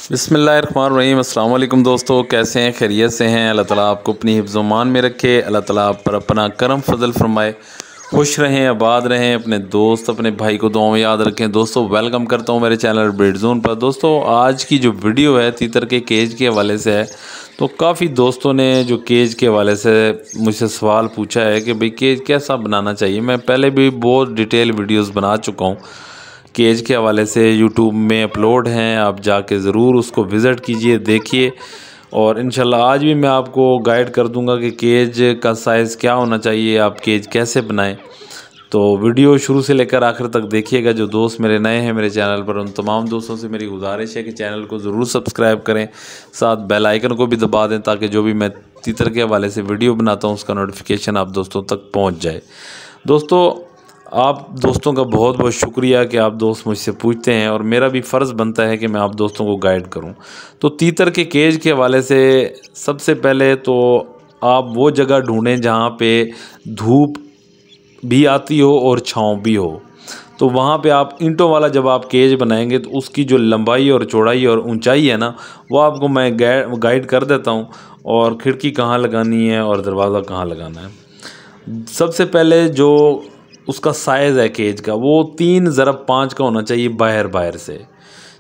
बिस्मिल्लाहिर्रहमानिर्रहीम। अस्सलाम वालेकुम दोस्तों, कैसे हैं? खैरियत से हैं? अल्लाह ताला आपको अपनी हिफ्ज़-ओ-मान में रखे। अल्लाह ताला आप पर अपना करम फजल फरमाए। खुश रहें, आबाद रहें। अपने दोस्त अपने भाई को दुआ में याद रखें। दोस्तों वेलकम करता हूं मेरे चैनल ब्रीड जोन पर। दोस्तों आज की जो वीडियो है तीतर के केज के हवाले से है। तो काफ़ी दोस्तों ने जो केज के हवाले से मुझसे सवाल पूछा है कि भाई केज कैसा बनाना चाहिए। मैं पहले भी बहुत डिटेल वीडियोस बना चुका हूँ केज के हवाले से, यूट्यूब में अपलोड हैं, आप जाके ज़रूर उसको विज़िट कीजिए, देखिए। और इंशाल्लाह आज भी मैं आपको गाइड कर दूंगा कि केज का साइज़ क्या होना चाहिए, आप केज कैसे बनाएं। तो वीडियो शुरू से लेकर आखिर तक देखिएगा। जो दोस्त मेरे नए हैं मेरे चैनल पर, उन तमाम दोस्तों से मेरी गुजारिश है कि चैनल को ज़रूर सब्सक्राइब करें, साथ बेल आइकन को भी दबा दें ताकि जो भी मैं तीतर के हवाले से वीडियो बनाता हूँ उसका नोटिफिकेशन आप दोस्तों तक पहुँच जाए। दोस्तों आप दोस्तों का बहुत बहुत शुक्रिया कि आप दोस्त मुझसे पूछते हैं और मेरा भी फ़र्ज़ बनता है कि मैं आप दोस्तों को गाइड करूं। तो तीतर के केज के हवाले से सबसे पहले तो आप वो जगह ढूंढें जहां पे धूप भी आती हो और छाँव भी हो। तो वहाँ पे आप ईंटों वाला जब आप केज बनाएंगे तो उसकी जो लंबाई और चौड़ाई और ऊंचाई है ना, वो आपको मैं गाइड कर देता हूँ। और खिड़की कहाँ लगानी है और दरवाज़ा कहाँ लगाना है। सबसे पहले जो उसका साइज़ है केज का, वो 3x5 का होना चाहिए बाहर से।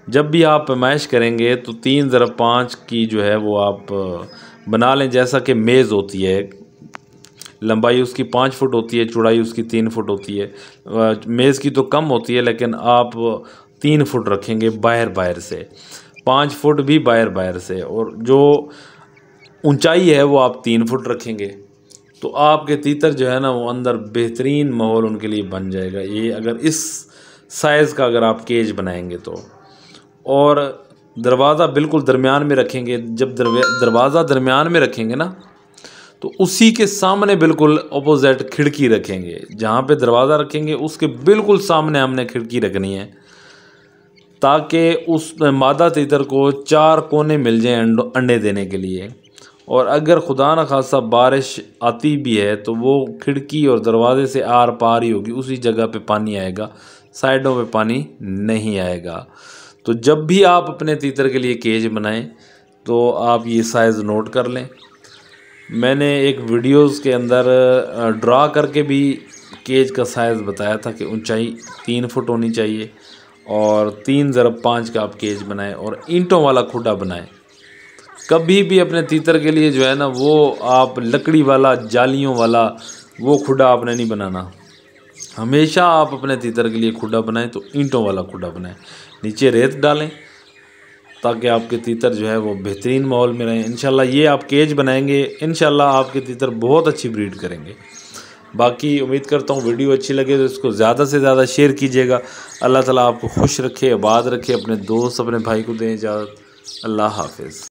जब भी आप पैमाइश करेंगे तो 3x5 की जो है वो आप बना लें। जैसा कि मेज़ होती है, लंबाई उसकी 5 फुट होती है, चौड़ाई उसकी 3 फुट होती है। मेज़ की तो कम होती है लेकिन आप 3 फुट रखेंगे बाहर से, 5 फुट भी बाहर से, और जो ऊंचाई है वो आप 3 फुट रखेंगे। तो आपके तीतर जो है ना वो अंदर बेहतरीन माहौल उनके लिए बन जाएगा, ये अगर इस साइज़ का अगर आप केज बनाएंगे तो। और दरवाज़ा बिल्कुल दरमियान में रखेंगे। जब दरवाज़ा दरमियान में रखेंगे ना तो उसी के सामने बिल्कुल अपोजिट खिड़की रखेंगे। जहाँ पे दरवाज़ा रखेंगे उसके बिल्कुल सामने हमने खिड़की रखनी है ताकि उस मादा तीतर को 4 कोने मिल जाएं अंडे देने के लिए। और अगर खुदा न खासा बारिश आती भी है तो वो खिड़की और दरवाज़े से आर पार ही होगी, उसी जगह पे पानी आएगा, साइडों पे पानी नहीं आएगा। तो जब भी आप अपने तीतर के लिए केज बनाएं तो आप ये साइज़ नोट कर लें। मैंने एक वीडियोस के अंदर ड्रा करके भी केज का साइज़ बताया था कि ऊंचाई 3 फुट होनी चाहिए और 3x5 का आप केज बनाएं और ईंटों वाला खुडा बनाएं। कभी भी अपने तीतर के लिए जो है ना वो आप लकड़ी वाला जालियों वाला वो खुडा आपने नहीं बनाना। हमेशा आप अपने तीतर के लिए खुडा बनाएं तो ईंटों वाला खुडा बनाएं, नीचे रेत डालें ताकि आपके तीतर जो है वो बेहतरीन माहौल में रहें। इंशाल्लाह ये आप केज बनाएंगे, इंशाल्लाह आपके तीतर बहुत अच्छी ब्रीड करेंगे। बाकी उम्मीद करता हूँ वीडियो अच्छी लगे तो इसको ज़्यादा से ज़्यादा शेयर कीजिएगा। अल्लाह ताला आपको खुश रखे, आबाद रखे। अपने दोस्त अपने भाई को दें इजाज़त। अल्लाह हाफिज़।